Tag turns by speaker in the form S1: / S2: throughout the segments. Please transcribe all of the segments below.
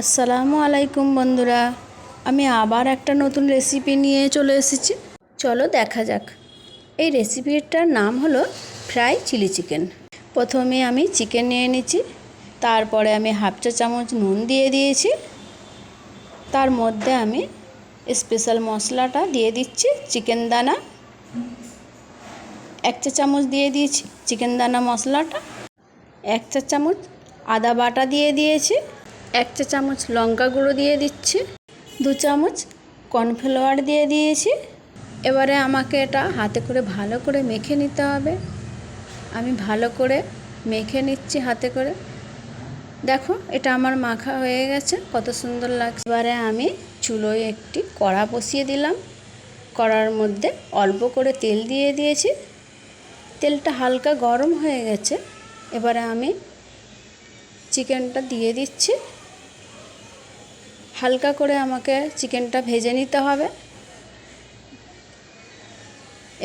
S1: আসসালামু আলাইকুম বন্ধুরা, আমি আবার একটা নতুন রেসিপি নিয়ে চলে এসেছি। চলো দেখা যাক। এই রেসিপিটার নাম হলো ফ্রাই চিলি চিকেন। প্রথমে আমি চিকেন নিয়ে নিচ্ছি, তারপরে আমি হাফ চা চামচ নুন দিয়ে দিয়েছি। তার মধ্যে আমি স্পেশাল মশলাটা দিয়ে দিচ্ছি চিকেন দানা। 1 চা চামচ দিয়ে দিয়েছি চিকেন দানা মশলাটা। 1 চা চামচ আদা বাটা দিয়ে দিয়েছি। 1 চা চামচ লঙ্কা গুঁড়ো দিয়ে দিচ্ছি। 2 চামচ কর্নফ্লাওয়ার দিয়ে দিয়েছি। এবারে আমাকে এটা হাতে করে ভালো করে মেখে নিতে হবে। আমি ভালো করে মেখে নিচ্ছি হাতে করে। দেখো, এটা আমার মাখা হয়ে গেছে, কত সুন্দর লাগছে। এবারে আমি চুলোয় একটি কড়া বসিয়ে দিলাম। কড়ার মধ্যে অল্প করে তেল দিয়ে দিয়েছি। তেলটা হালকা গরম হয়ে গেছে। এবারে আমি চিকেনটা দিয়ে দিচ্ছি। হালকা করে আমাকে চিকেনটা ভেজে নিতে হবে।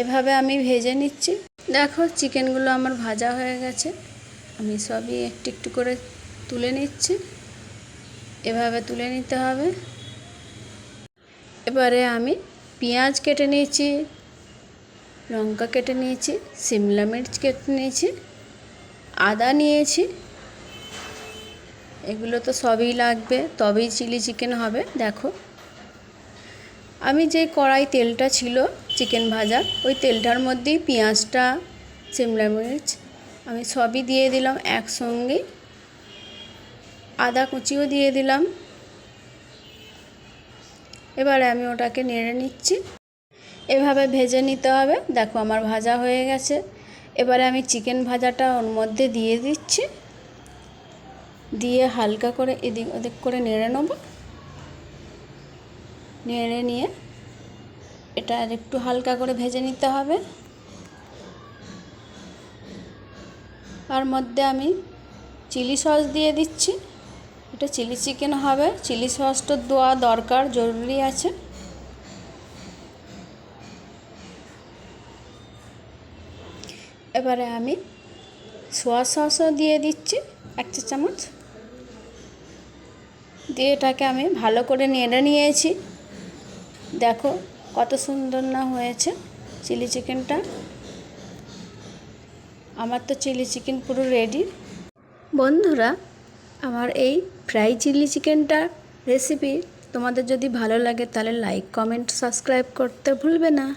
S1: এভাবে আমি ভেজে নিচ্ছি। দেখো, চিকেনগুলো আমার ভাজা হয়ে গেছে। আমি সবই একটু একটু করে তুলে নিচ্ছি। এভাবে তুলে নিতে হবে। এবারে আমি পেঁয়াজ কেটে নিয়েছি, লঙ্কা কেটে নিয়েছি, শিমলা মির্চ কেটে নিয়েছি, আদা নিয়েছি। এগুলো তো সবই লাগবে, তবেই চিলি চিকেন হবে। দেখো, আমি যে কড়াই তেলটা ছিল চিকেন ভাজা, ওই তেলটার মধ্যেই পেঁয়াজটা, শিমলা মির্চ আমি সবই দিয়ে দিলাম একসঙ্গে। আদা কুচিও দিয়ে দিলাম। এবারে আমি ওটাকে নেড়ে নিচ্ছি। এভাবে ভেজে নিতে হবে। দেখো, আমার ভাজা হয়ে গেছে। এবারে আমি চিকেন ভাজাটা ওর মধ্যে দিয়ে দিচ্ছি। দিয়ে হালকা করে এদিক ওদিক করে নেড়ে নেব। নেড়ে নিয়ে এটা আর একটু হালকা করে ভেজে নিতে হবে। তার মধ্যে আমি চিলি সস দিয়ে দিচ্ছি। এটা চিলি চিকেন হবে, চিলি সসটা দেওয়া দরকার, জরুরি আছে। এবারে আমি সোয়া সসও দিয়ে দিচ্ছি 1 চা চামচ। দিয়ে এটাকে আমি ভালো করে নেড়ে নিয়েছি। দেখো কত সুন্দর না হয়েছে চিলি চিকেনটা। আমার তো চিলি চিকেন পুরো রেডি। বন্ধুরা, আমার এই ফ্রাই চিলি চিকেনটা রেসিপি তোমাদের যদি ভালো লাগে তাহলে লাইক, কমেন্ট, সাবস্ক্রাইব করতে ভুলবে না।